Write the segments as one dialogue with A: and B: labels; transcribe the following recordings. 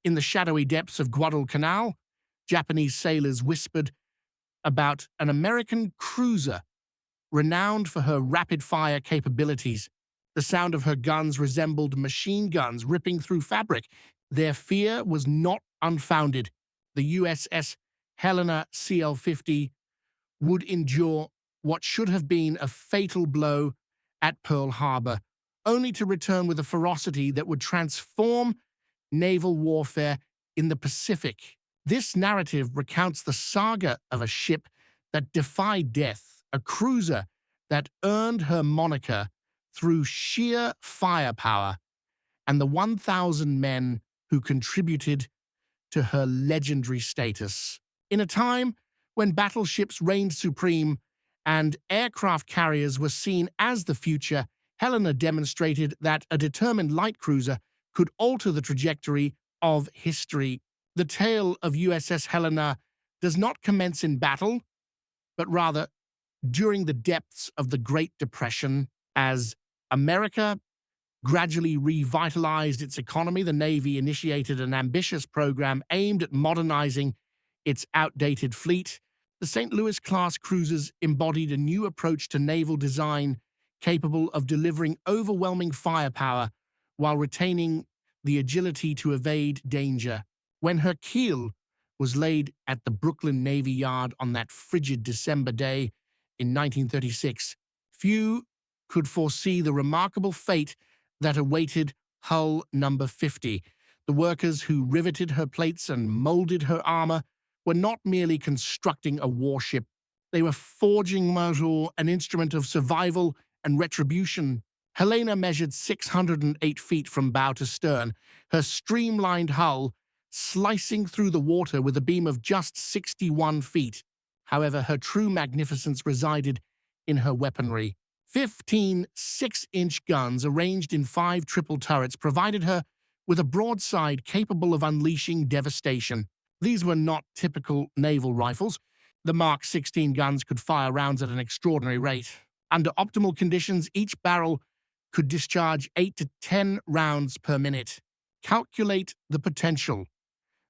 A: In the shadowy depths of Guadalcanal, Japanese sailors whispered about an American cruiser renowned for her rapid-fire capabilities. The sound of her guns resembled machine guns ripping through fabric. Their fear was not unfounded. The USS Helena CL-50 would endure what should have been a fatal blow at Pearl Harbor, only to return with a ferocity that would transform naval warfare in the Pacific. This narrative recounts the saga of a ship that defied death, a cruiser that earned her moniker through sheer firepower, and the 1,000 men who contributed to her legendary status. In a time when battleships reigned supreme and aircraft carriers were seen as the future, Helena demonstrated that a determined light cruiser could alter the trajectory of history. The tale of USS Helena does not commence in battle, but rather during the depths of the Great Depression. As America gradually revitalized its economy, the Navy initiated an ambitious program aimed at modernizing its outdated fleet. The St. Louis-class cruisers embodied a new approach to naval design capable of delivering overwhelming firepower while retaining the agility to evade danger. When her keel was laid at the Brooklyn Navy Yard on that frigid December day in 1936, few could foresee the remarkable fate that awaited hull number 50. The workers who riveted her plates and molded her armor were not merely constructing a warship. They were forging metal, an instrument of survival and retribution. Helena measured 608 feet from bow to stern, her streamlined hull slicing through the water with a beam of just 61 feet. However, her true magnificence resided in her weaponry. 15 6-inch guns arranged in 5 triple turrets provided her with a broadside capable of unleashing devastation. These were not typical naval rifles. The Mark 16 guns could fire rounds at an extraordinary rate. Under optimal conditions, each barrel could discharge 8 to 10 rounds per minute. Calculate the potential.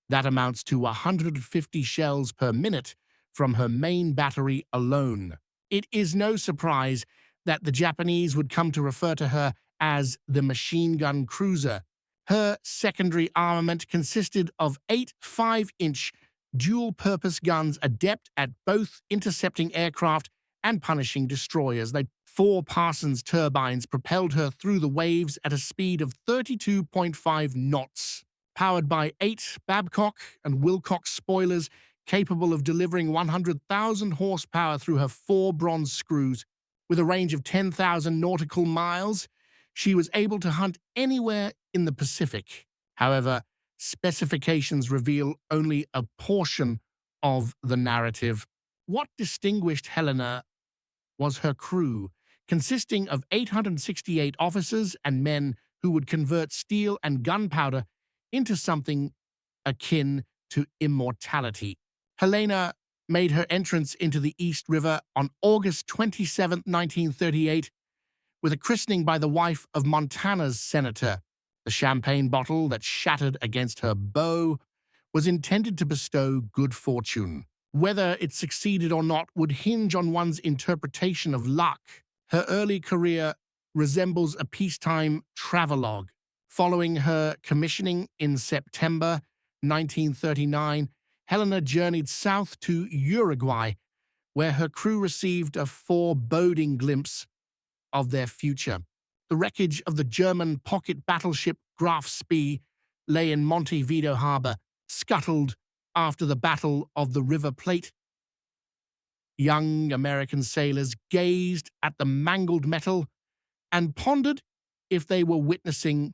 A: That amounts to 150 shells per minute from her main battery alone. It is no surprise that the Japanese would come to refer to her as the machine gun cruiser. Her secondary armament consisted of 8 5-inch dual-purpose guns adept at both intercepting aircraft and punishing destroyers. 4 Parsons turbines propelled her through the waves at a speed of 32.5 knots. Powered by 8 Babcock and Wilcox spoilers capable of delivering 100,000 horsepower through her 4 bronze screws. With a range of 10,000 nautical miles, she was able to hunt anywhere in the Pacific. However, specifications reveal only a portion of the narrative. What distinguished Helena was her crew, consisting of 868 officers and men who would convert steel and gunpowder into something akin to immortality. Helena made her entrance into the East River on August 27, 1938, with a christening by the wife of Montana's senator. The champagne bottle that shattered against her bow was intended to bestow good fortune. Whether it succeeded or not would hinge on one's interpretation of luck. Her early career resembles a peacetime travelogue. Following her commissioning in September 1939, Helena journeyed south to Uruguay, where her crew received a foreboding glimpse of their future. The wreckage of the German pocket battleship Graf Spee lay in Montevideo Harbor, scuttled after the Battle of the River Plate. Young American sailors gazed at the mangled metal and pondered if they were witnessing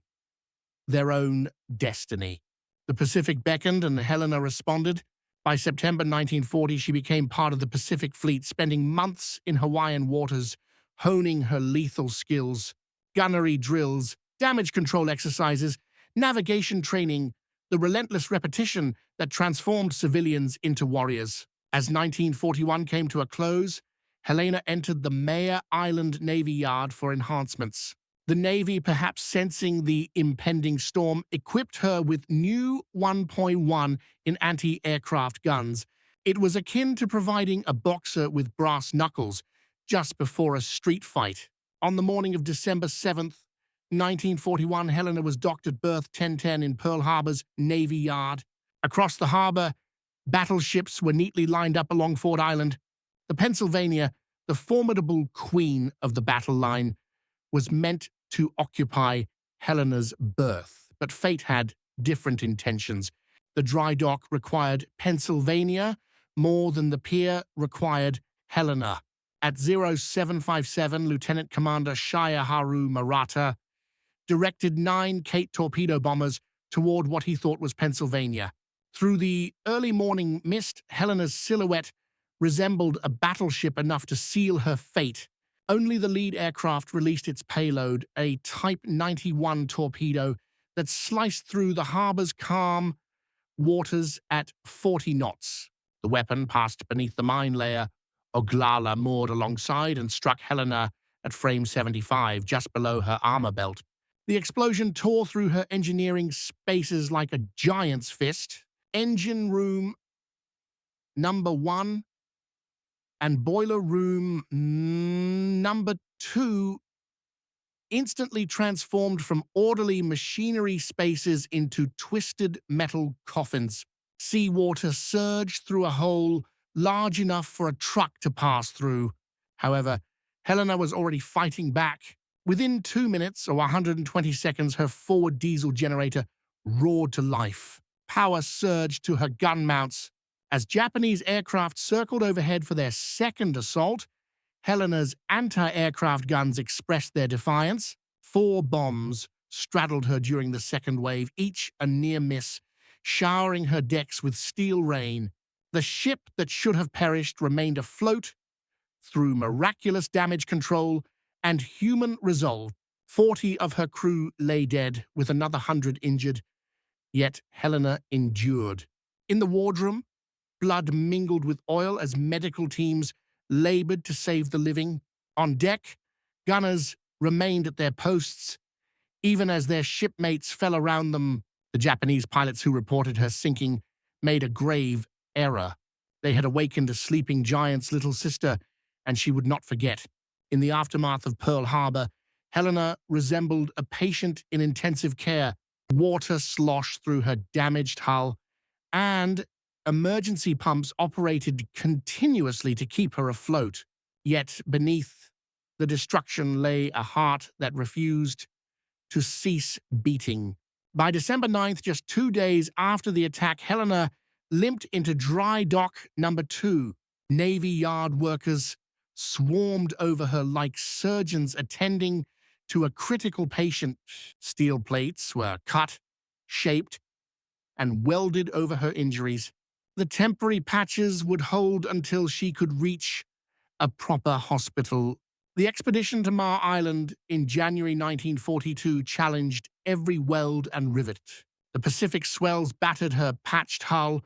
A: their own destiny. The Pacific beckoned and Helena responded. By September 1940, she became part of the Pacific Fleet, spending months in Hawaiian waters, honing her lethal skills. Gunnery drills, damage control exercises, navigation training, the relentless repetition that transformed civilians into warriors. As 1941 came to a close, Helena entered the Maya Island Navy Yard for enhancements. The Navy, perhaps sensing the impending storm, equipped her with new 1.1 in anti-aircraft guns. It was akin to providing a boxer with brass knuckles just before a street fight. On the morning of December 7th, 1941, Helena was docked at berth 1010 in Pearl Harbor's Navy Yard. Across the harbor, battleships were neatly lined up along Ford Island. The Pennsylvania, the formidable queen of the battle line, was meant to occupy Helena's berth, but fate had different intentions. The dry dock required Pennsylvania more than the pier required Helena. At 0757, Lieutenant Commander Shaya Haru Murata directed 9 Kate torpedo bombers toward what he thought was Pennsylvania. Through the early morning mist, Helena's silhouette resembled a battleship enough to seal her fate. Only the lead aircraft released its payload, a Type 91 torpedo that sliced through the harbor's calm waters at 40 knots. The weapon passed beneath the mine layer, Oglala moored alongside, and struck Helena at frame 75, just below her armor belt. The explosion tore through her engineering spaces like a giant's fist. Engine room number 1 and boiler room number 2 instantly transformed from orderly machinery spaces into twisted metal coffins. Seawater surged through a hole large enough for a truck to pass through. However, Helena was already fighting back. Within 2 minutes or 120 seconds, her forward diesel generator roared to life. Power surged to her gun mounts. As Japanese aircraft circled overhead for their second assault, Helena's anti-aircraft guns expressed their defiance. 4 bombs straddled her during the second wave, each a near miss, showering her decks with steel rain. The ship that should have perished remained afloat through miraculous damage control and human resolve. 40 of her crew lay dead, with another 100 injured. Yet Helena endured. In the wardroom, blood mingled with oil as medical teams labored to save the living. On deck, gunners remained at their posts, even as their shipmates fell around them. The Japanese pilots who reported her sinking made a grave error. They had awakened a sleeping giant's little sister, and she would not forget. In the aftermath of Pearl Harbor, Helena resembled a patient in intensive care. Water sloshed through her damaged hull, and emergency pumps operated continuously to keep her afloat. Yet beneath the destruction lay a heart that refused to cease beating. By December 9th, just 2 days after the attack, Helena limped into dry dock number 2. Navy Yard workers swarmed over her like surgeons attending to a critical patient. Steel plates were cut, shaped, and welded over her injuries. The temporary patches would hold until she could reach a proper hospital. The expedition to Mar Island in January 1942 challenged every weld and rivet. The Pacific swells battered her patched hull,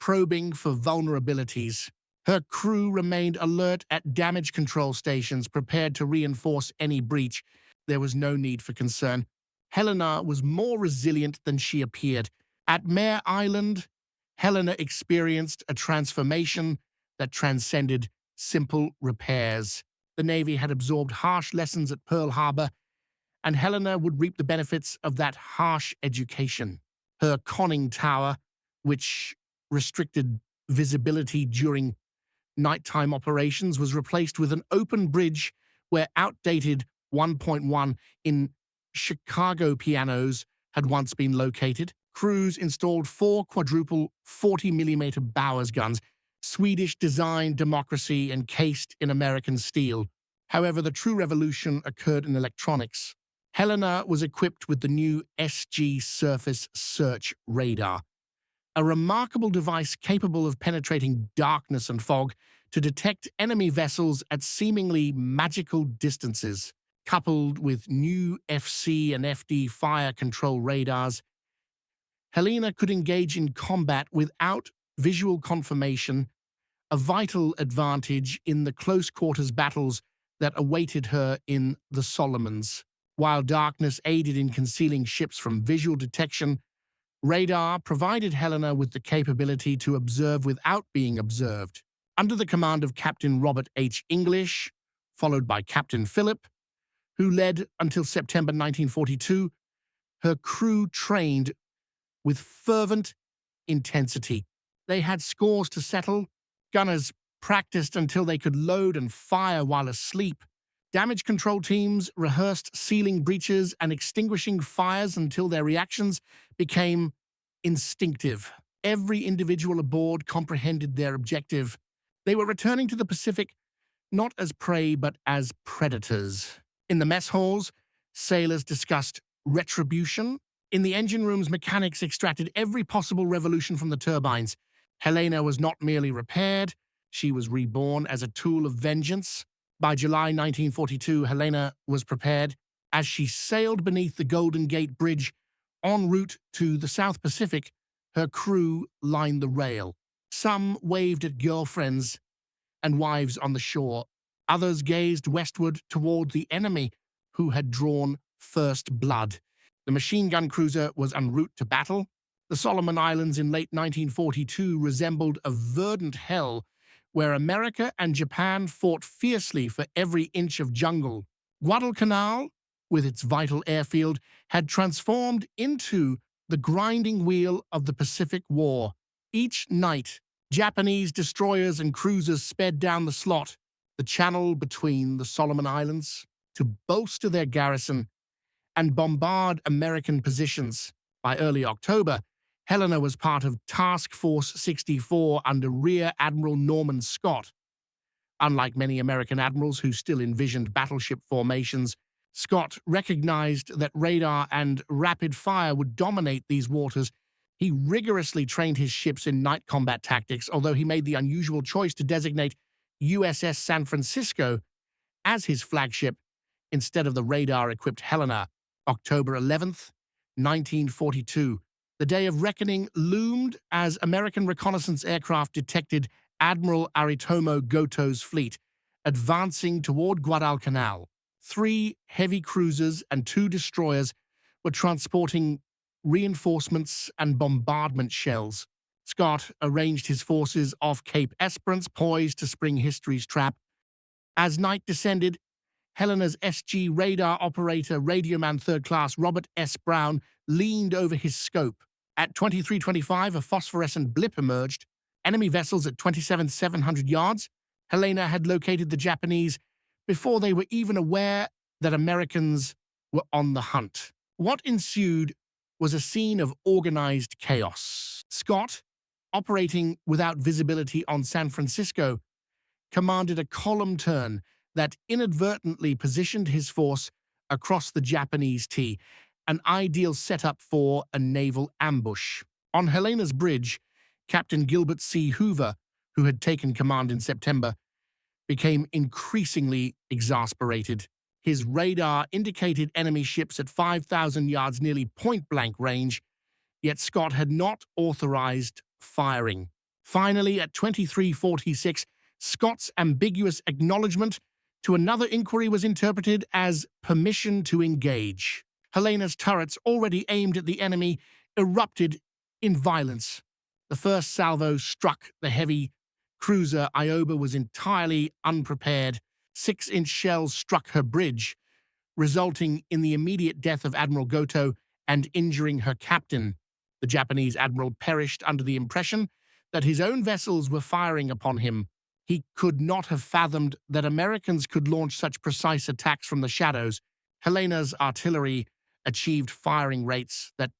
A: probing for vulnerabilities. Her crew remained alert at damage control stations, prepared to reinforce any breach. There was no need for concern. Helena was more resilient than she appeared. At Mare Island, Helena experienced a transformation that transcended simple repairs. The Navy had absorbed harsh lessons at Pearl Harbor, and Helena would reap the benefits of that harsh education. Her conning tower, which restricted visibility during nighttime operations, was replaced with an open bridge where outdated 1.1 in Chicago pianos had once been located. Crews installed 4 quadruple 40mm Bowers guns, Swedish-designed democracy encased in American steel. However, the true revolution occurred in electronics. Helena was equipped with the new SG Surface Search Radar, a remarkable device capable of penetrating darkness and fog to detect enemy vessels at seemingly magical distances. Coupled with new FC and FD fire control radars, Helena could engage in combat without visual confirmation, a vital advantage in the close-quarters battles that awaited her in the Solomons. While darkness aided in concealing ships from visual detection, radar provided Helena with the capability to observe without being observed. Under the command of Captain Robert H. English, followed by Captain Phillip, who led until September 1942, her crew trained with fervent intensity. They had scores to settle. Gunners practiced until they could load and fire while asleep. Damage control teams rehearsed sealing breaches and extinguishing fires until their reactions became instinctive. Every individual aboard comprehended their objective. They were returning to the Pacific not as prey but as predators. In the mess halls, sailors discussed retribution. In the engine rooms, mechanics extracted every possible revolution from the turbines. Helena was not merely repaired, she was reborn as a tool of vengeance. By July 1942, Helena was prepared. As she sailed beneath the Golden Gate Bridge en route to the South Pacific, her crew lined the rail. Some waved at girlfriends and wives on the shore. Others gazed westward toward the enemy who had drawn first blood. The machine gun cruiser was en route to battle. The Solomon Islands in late 1942 resembled a verdant hell where America and Japan fought fiercely for every inch of jungle. Guadalcanal, with its vital airfield, had transformed into the grinding wheel of the Pacific War. Each night, Japanese destroyers and cruisers sped down the slot, the channel between the Solomon Islands, to bolster their garrison and bombard American positions. By early October, Helena was part of Task Force 64 under Rear Admiral Norman Scott. Unlike many American admirals who still envisioned battleship formations, Scott recognized that radar and rapid fire would dominate these waters. He rigorously trained his ships in night combat tactics, although he made the unusual choice to designate USS San Francisco as his flagship instead of the radar-equipped Helena. October 11th, 1942. The day of reckoning loomed as American reconnaissance aircraft detected Admiral Aritomo Goto's fleet advancing toward Guadalcanal. 3 heavy cruisers and 2 destroyers were transporting reinforcements and bombardment shells. Scott arranged his forces off Cape Esperance, poised to spring history's trap. As night descended, Helena's SG radar operator, Radioman Third Class Robert S. Brown, leaned over his scope. At 23:25, a phosphorescent blip emerged. Enemy vessels at 27,700 yards. Helena had located the Japanese before they were even aware that Americans were on the hunt. What ensued was a scene of organized chaos. Scott, operating without visibility on San Francisco, commanded a column turn that inadvertently positioned his force across the Japanese T, an ideal setup for a naval ambush. On Helena's bridge, Captain Gilbert C. Hoover, who had taken command in September, became increasingly exasperated. His radar indicated enemy ships at 5,000 yards, nearly point-blank range, yet Scott had not authorized firing. Finally, at 23:46, Scott's ambiguous acknowledgement to another inquiry was interpreted as permission to engage. Helena's turrets, already aimed at the enemy, erupted in violence. The first salvo struck the heavy cruiser. Ioba was entirely unprepared. 6-inch shells struck her bridge, resulting in the immediate death of Admiral Goto and injuring her captain. The Japanese admiral perished under the impression that his own vessels were firing upon him. He could not have fathomed that Americans could launch such precise attacks from the shadows. Helena's artillery achieved firing rates that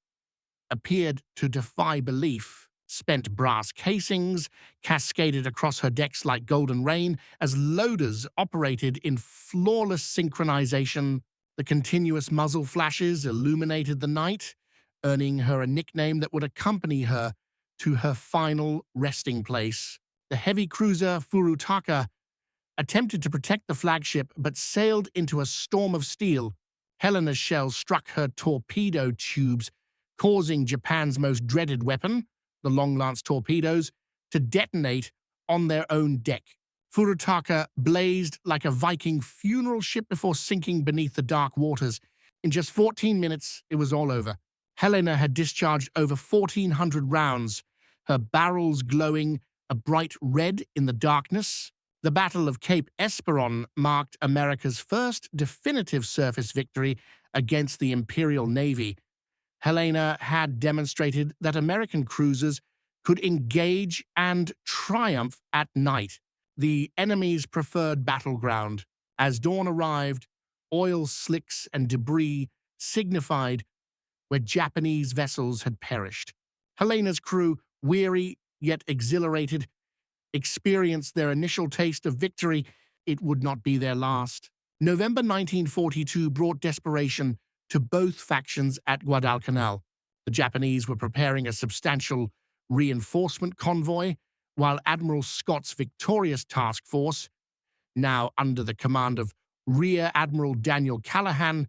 A: appeared to defy belief. Spent brass casings cascaded across her decks like golden rain as loaders operated in flawless synchronization. The continuous muzzle flashes illuminated the night, earning her a nickname that would accompany her to her final resting place. The heavy cruiser Furutaka attempted to protect the flagship but sailed into a storm of steel. Helena's shells struck her torpedo tubes, causing Japan's most dreaded weapon, the long-lance torpedoes, to detonate on their own deck. Furutaka blazed like a Viking funeral ship before sinking beneath the dark waters. In just 14 minutes, it was all over. Helena had discharged over 1,400 rounds, her barrels glowing a bright red in the darkness. The Battle of Cape Esperance marked America's first definitive surface victory against the Imperial Navy. Helena had demonstrated that American cruisers could engage and triumph at night, the enemy's preferred battleground. As dawn arrived, oil slicks and debris signified where Japanese vessels had perished. Helena's crew, weary yet exhilarated, experienced their initial taste of victory. It would not be their last. November 1942 brought desperation to both factions at Guadalcanal. The Japanese were preparing a substantial reinforcement convoy, while Admiral Scott's victorious task force, now under the command of Rear Admiral Daniel Callahan,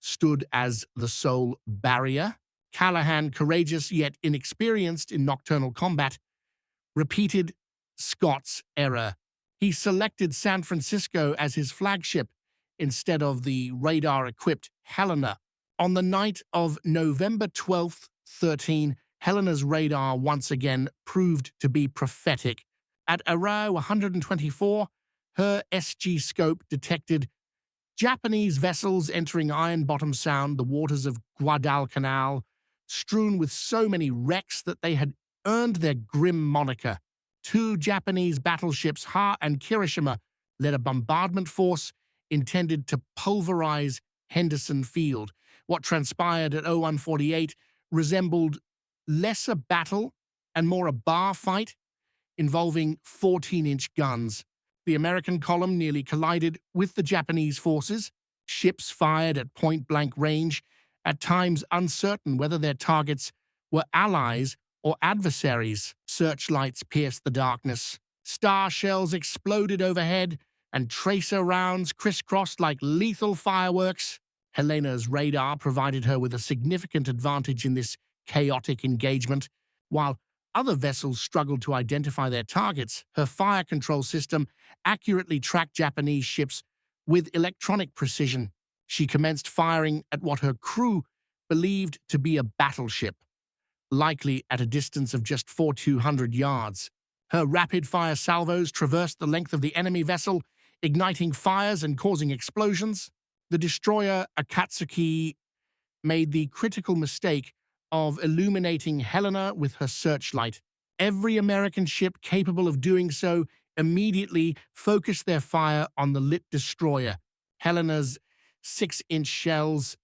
A: stood as the sole barrier. Callahan, courageous yet inexperienced in nocturnal combat, repeated Scott's error. He selected San Francisco as his flagship instead of the radar-equipped Helena. On the night of November 12, 13, Helena's radar once again proved to be prophetic. At Arau 124, her SG scope detected Japanese vessels entering Iron Bottom Sound, the waters of Guadalcanal, strewn with so many wrecks that they had earned their grim moniker. 2 Japanese battleships, Ha and Kirishima, led a bombardment force intended to pulverize Henderson Field. What transpired at 0148 resembled less a battle and more a bar fight involving 14-inch guns. The American column nearly collided with the Japanese forces. Ships fired at point-blank range, at times uncertain whether their targets were allies or adversaries. Searchlights pierced the darkness. Star shells exploded overhead, and tracer rounds crisscrossed like lethal fireworks. Helena's radar provided her with a significant advantage in this chaotic engagement. While other vessels struggled to identify their targets, her fire control system accurately tracked Japanese ships with electronic precision. She commenced firing at what her crew believed to be a battleship, likely at a distance of just 400 yards. Her rapid-fire salvos traversed the length of the enemy vessel, igniting fires and causing explosions. The destroyer Akatsuki made the critical mistake of illuminating Helena with her searchlight. Every American ship capable of doing so immediately focused their fire on the lit destroyer. Helena's 6-inch shells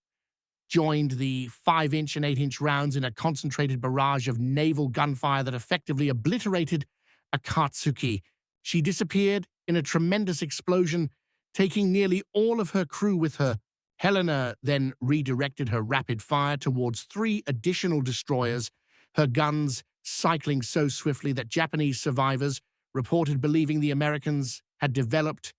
A: joined the 5-inch and 8-inch rounds in a concentrated barrage of naval gunfire that effectively obliterated Akatsuki. She disappeared in a tremendous explosion, taking nearly all of her crew with her. Helena then redirected her rapid fire towards 3 additional destroyers, her guns cycling so swiftly that Japanese survivors reported believing the Americans had developed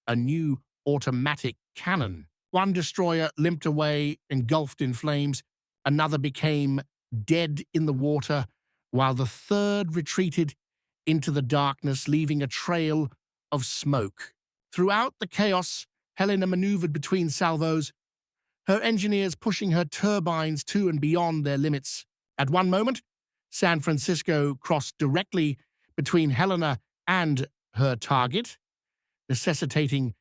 A: a new automatic cannon. One destroyer limped away, engulfed in flames. Another became dead in the water, while the third retreated into the darkness, leaving a trail of smoke. Throughout the chaos, Helena maneuvered between salvos, her engineers pushing her turbines to and beyond their limits. At one moment, San Francisco crossed directly between Helena and her target, necessitating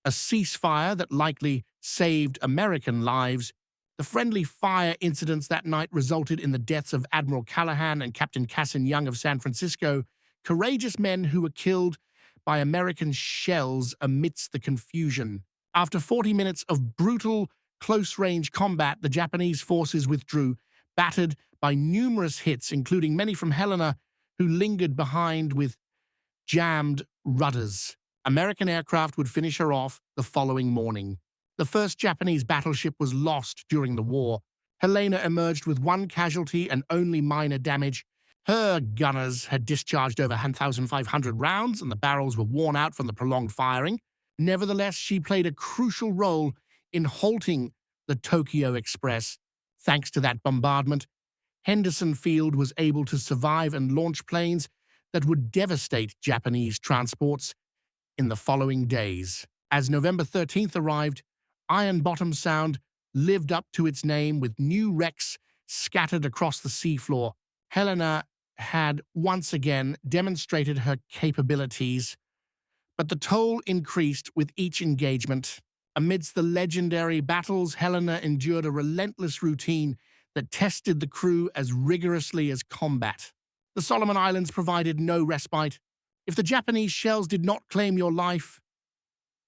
A: a ceasefire that likely saved American lives. The friendly fire incidents that night resulted in the deaths of Admiral Callahan and Captain Cassin Young of San Francisco, courageous men who were killed by American shells amidst the confusion. After 40 minutes of brutal, close-range combat, the Japanese forces withdrew, battered by numerous hits, including many from Helena, who lingered behind with jammed rudders. American aircraft would finish her off the following morning. The first Japanese battleship was lost during the war. Helena emerged with 1 casualty and only minor damage. Her gunners had discharged over 1,500 rounds, and the barrels were worn out from the prolonged firing. Nevertheless, she played a crucial role in halting the Tokyo Express. Thanks to that bombardment, Henderson Field was able to survive and launch planes that would devastate Japanese transports in the following days. As November 13th arrived, Iron Bottom Sound lived up to its name with new wrecks scattered across the seafloor. Helena had once again demonstrated her capabilities, but the toll increased with each engagement. Amidst the legendary battles, Helena endured a relentless routine that tested the crew as rigorously as combat. The Solomon Islands provided no respite. If the Japanese shells did not claim your life,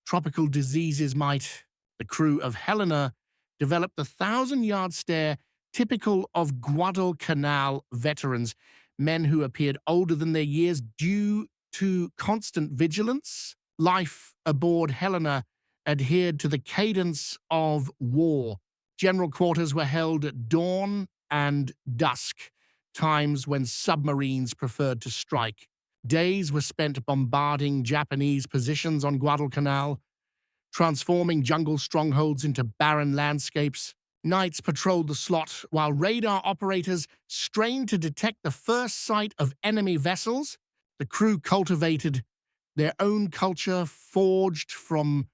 A: tropical diseases might. The crew of Helena developed the 1,000-yard stare typical of Guadalcanal veterans, men who appeared older than their years due to constant vigilance. Life aboard Helena adhered to the cadence of war. General quarters were held at dawn and dusk, times when submarines preferred to strike. Days were spent bombarding Japanese positions on Guadalcanal, transforming jungle strongholds into barren landscapes. Nights patrolled the slot while radar operators strained to detect the first sight of enemy vessels. The crew cultivated their own culture forged from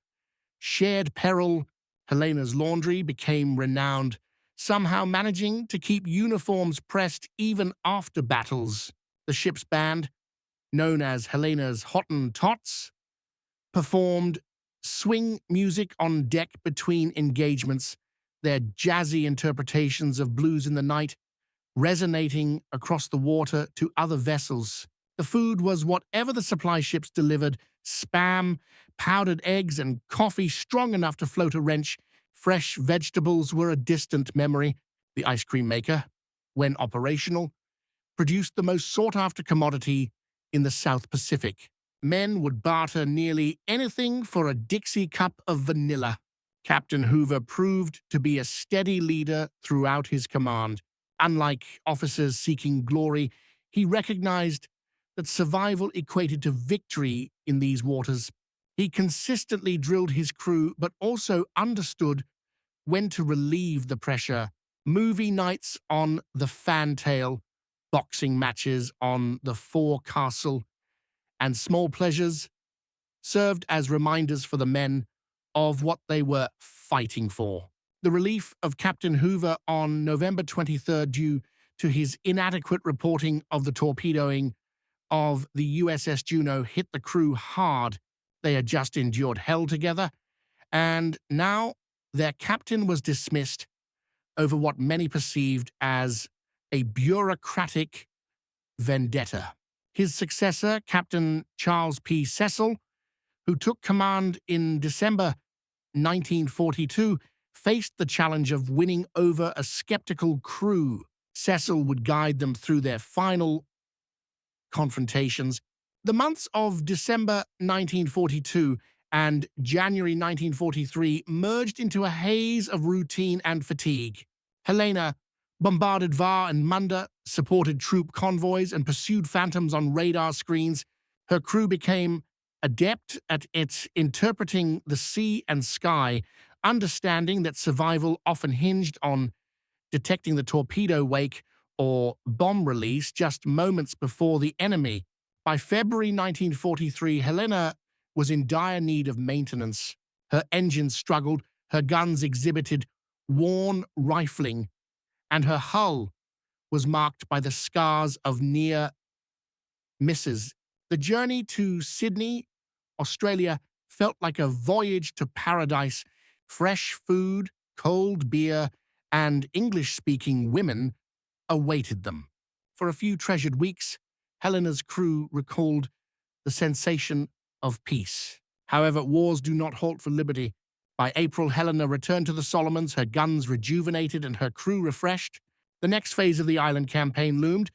A: shared peril. Helena's laundry became renowned, somehow managing to keep uniforms pressed even after battles. The ship's band, known as Helena's Hottentots, performed swing music on deck between engagements, their jazzy interpretations of blues in the night resonating across the water to other vessels. The food was whatever the supply ships delivered: spam, powdered eggs, and coffee strong enough to float a wrench. Fresh vegetables were a distant memory. The ice cream maker, when operational, produced the most sought-after commodity in the South Pacific. Men would barter nearly anything for a Dixie cup of vanilla. Captain Hoover proved to be a steady leader throughout his command. Unlike officers seeking glory, he recognized that survival equated to victory in these waters. He consistently drilled his crew, but also understood when to relieve the pressure. Movie nights on the Fantail, boxing matches on the forecastle, and small pleasures served as reminders for the men of what they were fighting for. The relief of Captain Hoover on November 23rd due to his inadequate reporting of the torpedoing of the USS Juno hit the crew hard. They had just endured hell together, and now their captain was dismissed over what many perceived as a bureaucratic vendetta. His successor, Captain Charles P. Cecil, who took command in December 1942, faced the challenge of winning over a skeptical crew. Cecil would guide them through their final confrontations. The months of December 1942 and January 1943 merged into a haze of routine and fatigue. Helena bombarded Var and Munda, supported troop convoys, and pursued phantoms on radar screens. Her crew became adept at interpreting the sea and sky, understanding that survival often hinged on detecting the torpedo wake or bomb release just moments before the enemy. By February 1943, Helena was in dire need of maintenance. Her engines struggled, her guns exhibited worn rifling, and her hull was marked by the scars of near misses. The journey to Sydney, Australia, felt like a voyage to paradise. Fresh food, cold beer, and English-speaking women awaited them. For a few treasured weeks, Helena's crew recalled the sensation of peace. However, wars do not halt for liberty. By April, Helena returned to the Solomons, her guns rejuvenated and her crew refreshed. The next phase of the island campaign loomed,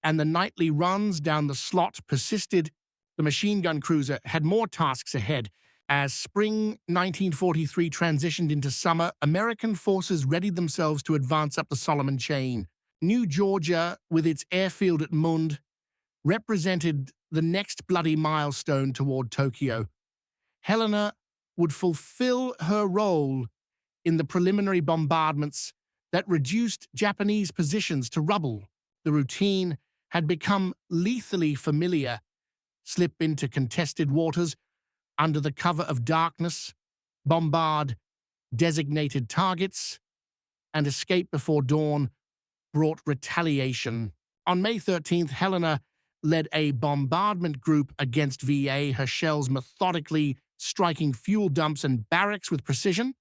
A: and the nightly runs down the slot persisted. The machine gun cruiser had more tasks ahead. As spring 1943 transitioned into summer, American forces readied themselves to advance up the Solomon chain. New Georgia, with its airfield at Mund, represented the next bloody milestone toward Tokyo. Helena would fulfill her role in the preliminary bombardments that reduced Japanese positions to rubble. The routine had become lethally familiar: slip into contested waters under the cover of darkness, bombard designated targets, and escape before dawn brought retaliation. On May 13th, Helena led a bombardment group against VA, her shells methodically striking fuel dumps and barracks with precision.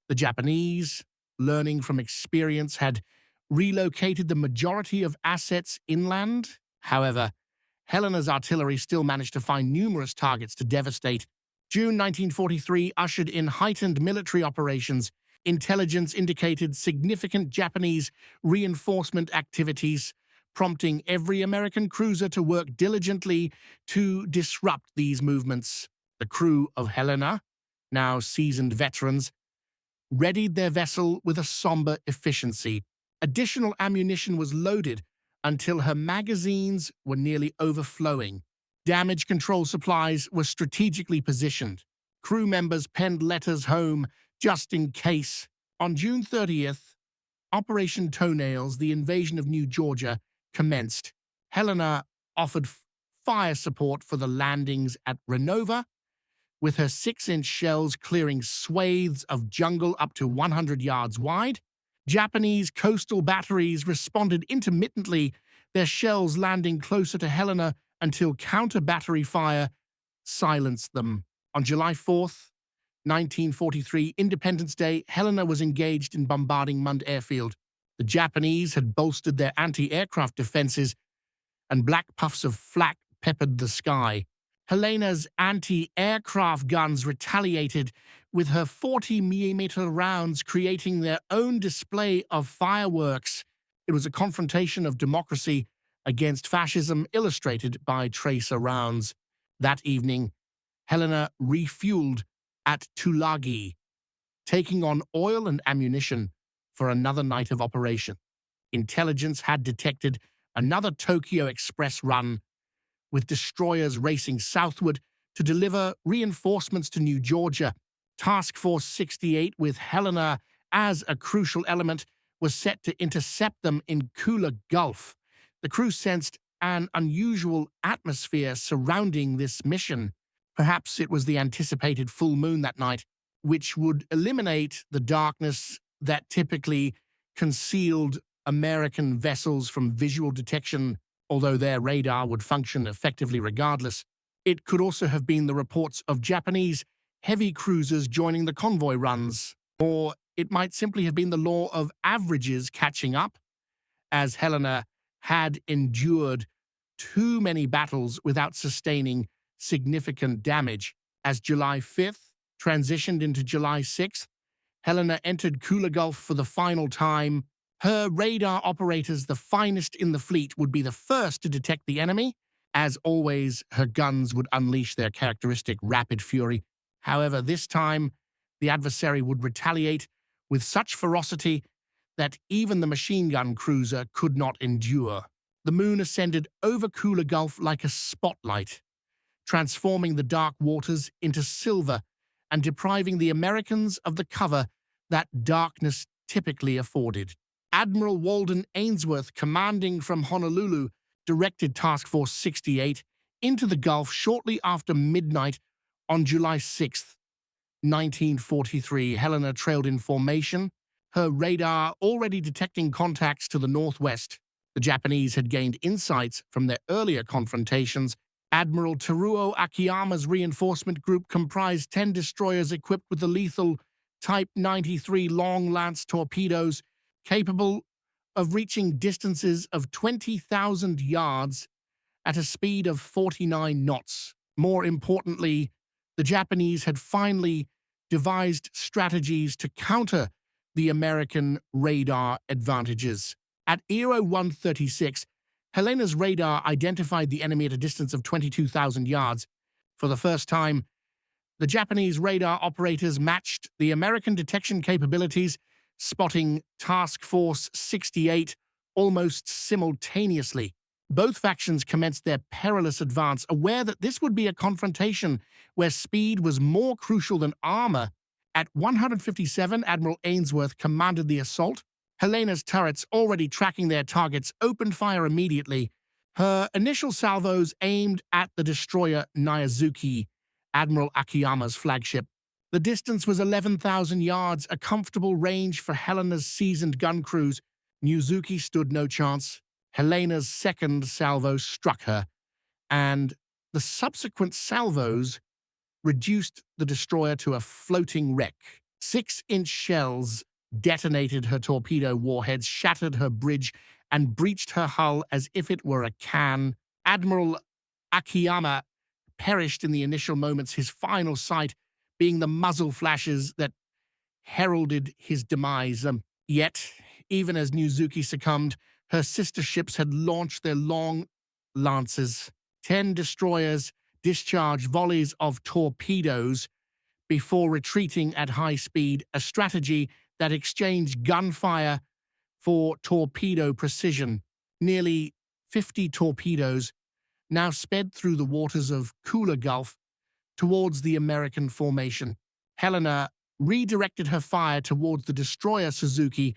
A: The Japanese, learning from experience, had relocated the majority of assets inland. However, Helena's artillery still managed to find numerous targets to devastate. June 1943 ushered in heightened military operations. Intelligence indicated significant Japanese reinforcement activities, prompting every American cruiser to work diligently to disrupt these movements. The crew of Helena, now seasoned veterans, readied their vessel with a somber efficiency. Additional ammunition was loaded until her magazines were nearly overflowing. Damage control supplies were strategically positioned. Crew members penned letters home just in case. On June 30th, Operation Toenails, the invasion of New Georgia, commenced. Helena offered fire support for the landings at Renova, with her 6-inch shells clearing swathes of jungle up to 100 yards wide. Japanese coastal batteries responded intermittently, their shells landing closer to Helena until counter-battery fire silenced them. On July 4th, 1943, Independence Day, Helena was engaged in bombarding Mund Airfield. The Japanese had bolstered their anti-aircraft defenses, and black puffs of flak peppered the sky. Helena's anti-aircraft guns retaliated with her 40mm rounds, creating their own display of fireworks. It was a confrontation of democracy against fascism, illustrated by tracer rounds. That evening, Helena refueled at Tulagi, taking on oil and ammunition for another night of operation. Intelligence had detected another Tokyo Express run, with destroyers racing southward to deliver reinforcements to New Georgia. Task Force 68, with Helena as a crucial element, was set to intercept them in Kula Gulf. The crew sensed an unusual atmosphere surrounding this mission. Perhaps it was the anticipated full moon that night, which would eliminate the darkness that typically concealed American vessels from visual detection, although their radar would function effectively regardless. It could also have been the reports of Japanese heavy cruisers joining the convoy runs, or it might simply have been the law of averages catching up, as Helena had endured too many battles without sustaining significant damage. As July 5th transitioned into July 6th, Helena entered Kula Gulf for the final time. Her radar operators, the finest in the fleet, would be the first to detect the enemy. As always, her guns would unleash their characteristic rapid fury. However, this time, the adversary would retaliate with such ferocity that even the machine gun cruiser could not endure. The moon ascended over Kula Gulf like a spotlight, transforming the dark waters into silver and depriving the Americans of the cover that darkness typically afforded. Admiral Walden Ainsworth, commanding from Honolulu, directed Task Force 68 into the Gulf shortly after midnight on July 6, 1943. Helena trailed in formation, her radar already detecting contacts to the northwest. The Japanese had gained insights from their earlier confrontations. Admiral Teruo Akiyama's reinforcement group comprised 10 destroyers equipped with the lethal Type 93 Long Lance torpedoes, capable of reaching distances of 20,000 yards at a speed of 49 knots. More importantly, the Japanese had finally devised strategies to counter the American radar advantages. At ERO 136, Helena's radar identified the enemy at a distance of 22,000 yards. For the first time, the Japanese radar operators matched the American detection capabilities, spotting Task Force 68 almost simultaneously. Both factions commenced their perilous advance, aware that this would be a confrontation where speed was more crucial than armor. At 157, Admiral Ainsworth commanded the assault. Helena's turrets, already tracking their targets, opened fire immediately. Her initial salvos aimed at the destroyer Nyazuki, Admiral Akiyama's flagship. The distance was 11,000 yards, a comfortable range for Helena's seasoned gun crews. Nyuzuki stood no chance. Helena's second salvo struck her, and the subsequent salvos reduced the destroyer to a floating wreck. 6-inch shells detonated her torpedo warheads, shattered her bridge, and breached her hull as if it were a can. Admiral Akiyama perished in the initial moments, his final sight being the muzzle flashes that heralded his demise. Yet, even as Nyuzuki succumbed, her sister ships had launched their long lances. 10 destroyers discharged volleys of torpedoes before retreating at high speed, a strategy that exchanged gunfire for torpedo precision. Nearly 50 torpedoes now sped through the waters of Kula Gulf towards the American formation. Helena redirected her fire towards the destroyer Suzuki,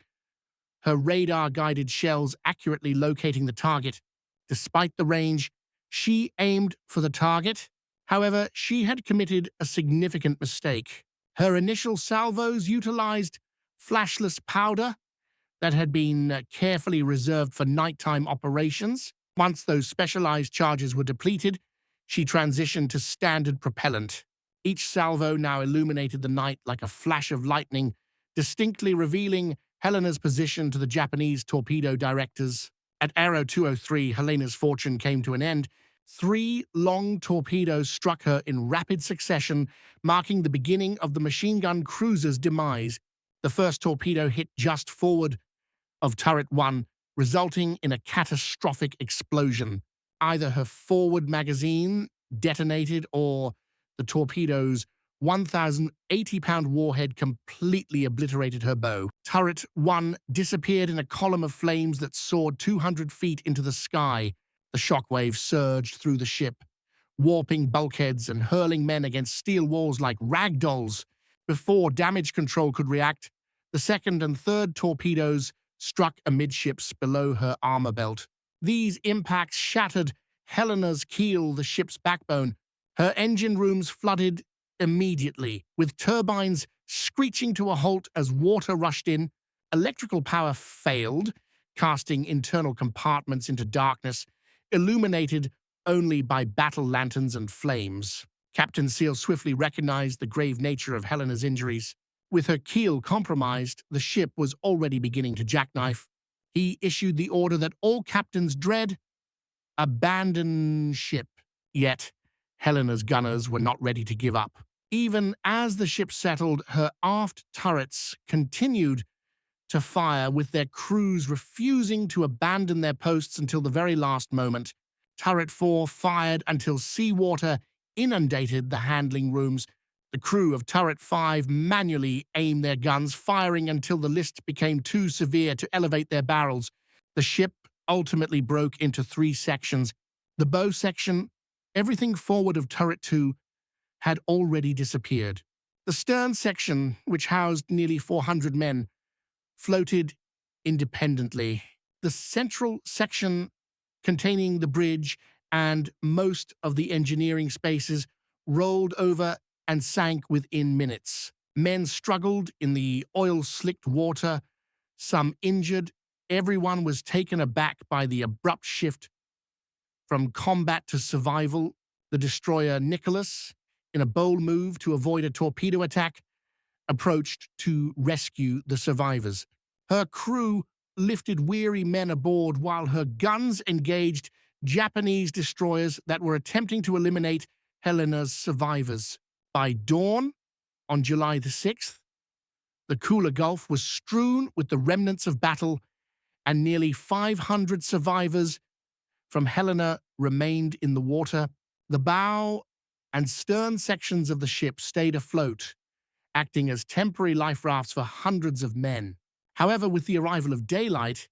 A: her radar-guided shells accurately locating the target. Despite the range, she aimed for the target. However, she had committed a significant mistake. Her initial salvos utilized flashless powder that had been carefully reserved for nighttime operations. Once those specialized charges were depleted, she transitioned to standard propellant. Each salvo now illuminated the night like a flash of lightning, distinctly revealing Helena's position to the Japanese torpedo directors. At Arrow 203, Helena's fortune came to an end. 3 long torpedoes struck her in rapid succession, marking the beginning of the machine gun cruiser's demise. The first torpedo hit just forward of Turret 1, resulting in a catastrophic explosion. Either her forward magazine detonated or the torpedo's 1,080-pound warhead completely obliterated her bow. Turret 1 disappeared in a column of flames that soared 200 feet into the sky. The shockwave surged through the ship, warping bulkheads and hurling men against steel walls like rag dolls. Before damage control could react, the second and third torpedoes struck amidships below her armor belt. These impacts shattered Helena's keel, the ship's backbone. Her engine rooms flooded immediately, with turbines screeching to a halt as water rushed in. Electrical power failed, casting internal compartments into darkness, illuminated only by battle lanterns and flames. Captain Seal swiftly recognized the grave nature of Helena's injuries. With her keel compromised, the ship was already beginning to jackknife. He issued the order that all captains dread: abandon ship. Yet, Helena's gunners were not ready to give up. Even as the ship settled, her aft turrets continued to fire, with their crews refusing to abandon their posts until the very last moment. Turret 4 fired until seawater inundated the handling rooms. The crew of Turret 5 manually aimed their guns, firing until the list became too severe to elevate their barrels. The ship ultimately broke into 3 sections. The bow section, everything forward of Turret 2, had already disappeared. The stern section, which housed nearly 400 men, floated independently. The central section, containing the bridge and most of the engineering spaces, rolled over and sank within minutes. Men struggled in the oil-slicked water, some injured. Everyone was taken aback by the abrupt shift from combat to survival. The destroyer Nicholas, in a bold move to avoid a torpedo attack, approached to rescue the survivors. Her crew lifted weary men aboard while her guns engaged Japanese destroyers that were attempting to eliminate Helena's survivors. By dawn, on July the 6th, the Kula Gulf was strewn with the remnants of battle, and nearly 500 survivors from Helena remained in the water. The bow and stern sections of the ship stayed afloat, acting as temporary life rafts for hundreds of men. However, with the arrival of daylight,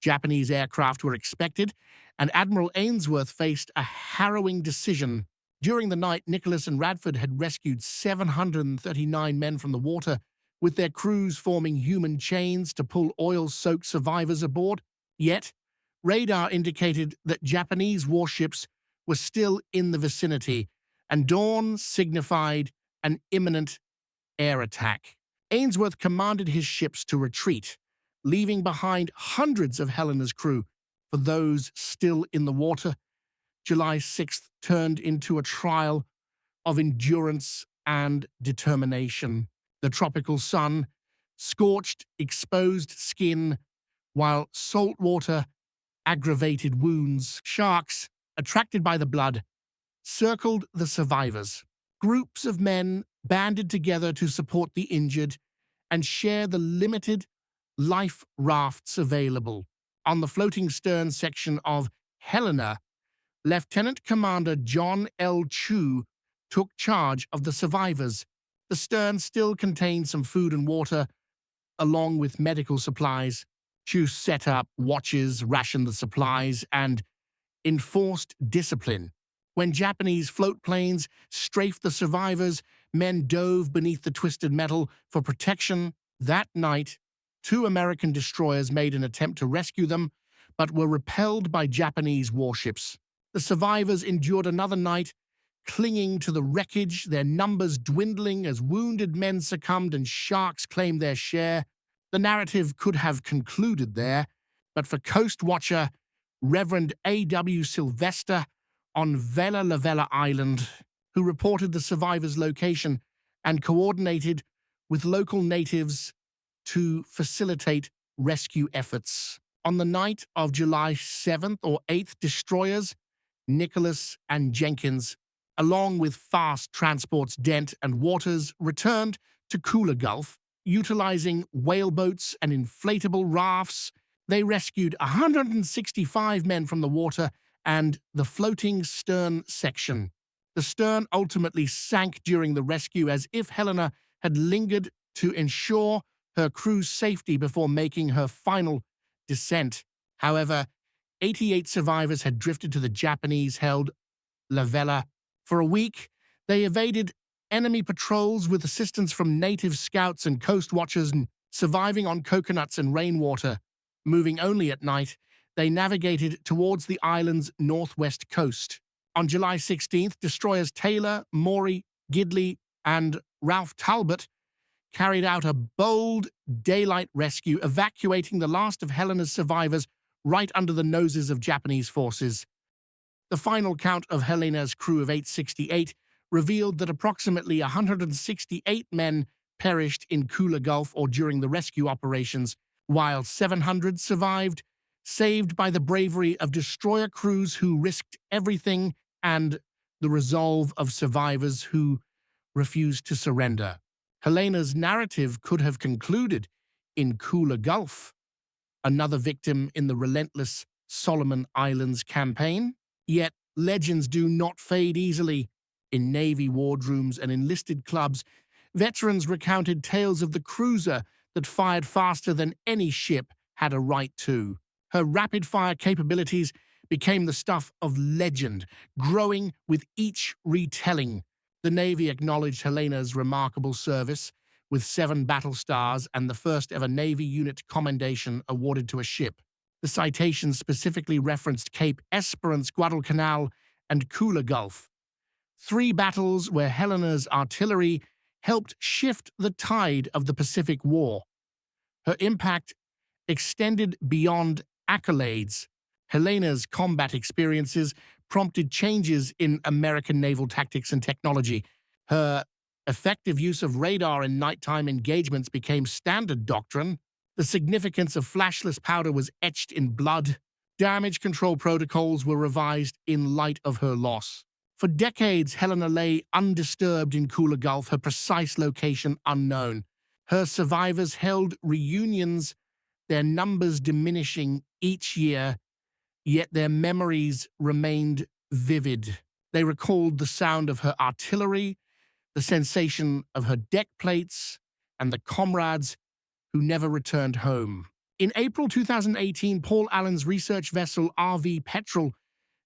A: Japanese aircraft were expected, and Admiral Ainsworth faced a harrowing decision. During the night, Nicholas and Radford had rescued 739 men from the water, with their crews forming human chains to pull oil-soaked survivors aboard. Yet, radar indicated that Japanese warships were still in the vicinity, and dawn signified an imminent air attack. Ainsworth commanded his ships to retreat, leaving behind hundreds of Helena's crew. For those still in the water, July 6th turned into a trial of endurance and determination. The tropical sun scorched exposed skin, while salt water aggravated wounds. Sharks, attracted by the blood, circled the survivors. Groups of men banded together to support the injured and share the limited life rafts available. On the floating stern section of Helena, Lieutenant Commander John L. Chu took charge of the survivors. The stern still contained some food and water, along with medical supplies. Chu set up watches, rationed the supplies, and enforced discipline. When Japanese float planes strafed the survivors, men dove beneath the twisted metal for protection. That night, 2 American destroyers made an attempt to rescue them, but were repelled by Japanese warships. The survivors endured another night, clinging to the wreckage, their numbers dwindling as wounded men succumbed and sharks claimed their share. The narrative could have concluded there, but for Coast Watcher Reverend A.W. Sylvester on Vela La Vela Island, who reported the survivors' location and coordinated with local natives to facilitate rescue efforts. On the night of July 7th or 8th, destroyers Nicholas and Jenkins, along with fast transports Dent and Waters, returned to Kula Gulf. Utilizing whaleboats and inflatable rafts, they rescued 165 men from the water and the floating stern section. The stern ultimately sank during the rescue, as if Helena had lingered to ensure her crew's safety before making her final descent. However, 88 survivors had drifted to the Japanese-held La Vela. For a week, they evaded enemy patrols with assistance from native scouts and coast watchers, and surviving on coconuts and rainwater. Moving only at night, they navigated towards the island's northwest coast. On July 16th, destroyers Taylor, Maury, Gidley, and Ralph Talbot carried out a bold daylight rescue, evacuating the last of Helena's survivors right under the noses of Japanese forces. The final count of Helena's crew of 868 revealed that approximately 168 men perished in Kula Gulf or during the rescue operations, while 700 survived, saved by the bravery of destroyer crews who risked everything and the resolve of survivors who refused to surrender. Helena's narrative could have concluded in Kula Gulf, another victim in the relentless Solomon Islands campaign. Yet legends do not fade easily. In Navy wardrooms and enlisted clubs, veterans recounted tales of the cruiser that fired faster than any ship had a right to. Her rapid-fire capabilities became the stuff of legend, growing with each retelling. The Navy acknowledged Helena's remarkable service with 7 battle stars and the first-ever Navy unit commendation awarded to a ship. The citations specifically referenced Cape Esperance, Guadalcanal, and Kula Gulf, 3 battles where Helena's artillery helped shift the tide of the Pacific War. Her impact extended beyond accolades. Helena's combat experiences prompted changes in American naval tactics and technology. Her effective use of radar in nighttime engagements became standard doctrine. The significance of flashless powder was etched in blood. Damage control protocols were revised in light of her loss. For decades, Helena lay undisturbed in Kula Gulf, her precise location unknown. Her survivors held reunions, their numbers diminishing each year, yet their memories remained vivid. They recalled the sound of her artillery, the sensation of her deck plates, and the comrades who never returned home. In April 2018, Paul Allen's research vessel RV Petrel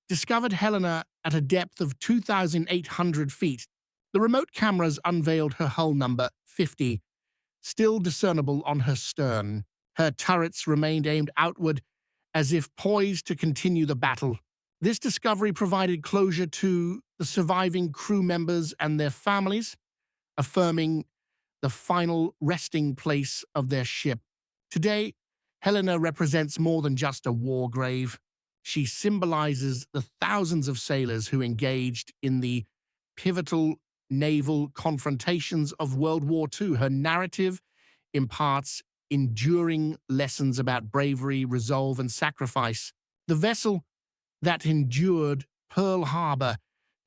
A: discovered Helena at a depth of 2,800 feet. The remote cameras unveiled her hull number 50, still discernible on her stern. Her turrets remained aimed outward, as if poised to continue the battle. This discovery provided closure to the surviving crew members and their families, affirming the final resting place of their ship. Today, Helena represents more than just a war grave. She symbolizes the thousands of sailors who engaged in the pivotal naval confrontations of World War II. Her narrative imparts enduring lessons about bravery, resolve, and sacrifice. The vessel that endured Pearl Harbor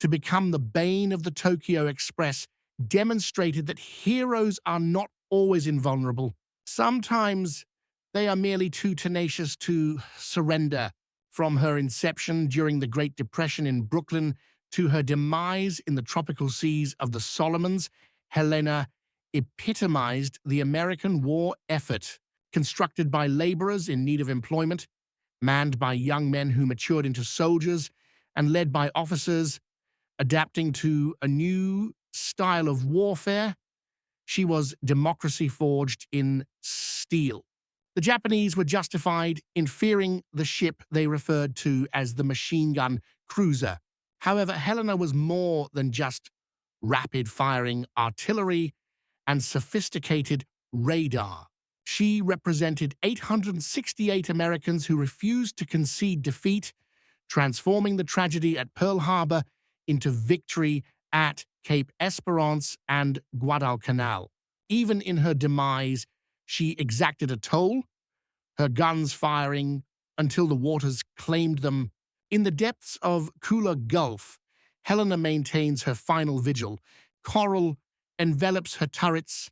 A: to become the bane of the Tokyo Express demonstrated that heroes are not always invulnerable. Sometimes they are merely too tenacious to surrender. From her inception during the Great Depression in Brooklyn to her demise in the tropical seas of the Solomons, Helena epitomized the American war effort, constructed by laborers in need of employment, manned by young men who matured into soldiers, and led by officers adapting to a new style of warfare. She was democracy forged in steel. The Japanese were justified in fearing the ship they referred to as the machine gun cruiser. However, Helena was more than just rapid-firing artillery and sophisticated radar. She represented 868 Americans who refused to concede defeat, transforming the tragedy at Pearl Harbor into victory at Cape Esperance and Guadalcanal. Even in her demise, she exacted a toll, her guns firing until the waters claimed them. In the depths of Kula Gulf, Helena maintains her final vigil. Coral envelops her turrets,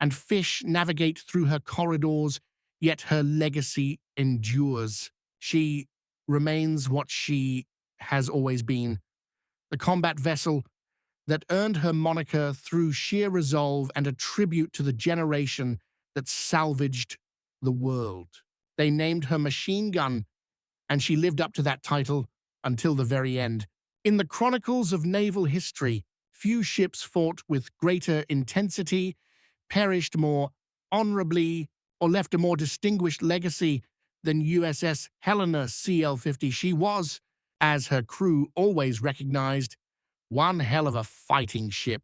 A: and fish navigate through her corridors, yet her legacy endures. She remains what she has always been, the combat vessel that earned her moniker through sheer resolve and a tribute to the generation that salvaged the world. They named her Machine Gun, and she lived up to that title until the very end. In the chronicles of naval history, few ships fought with greater intensity, perished more honorably, or left a more distinguished legacy than USS Helena CL-50. She was, as her crew always recognized, one hell of a fighting ship.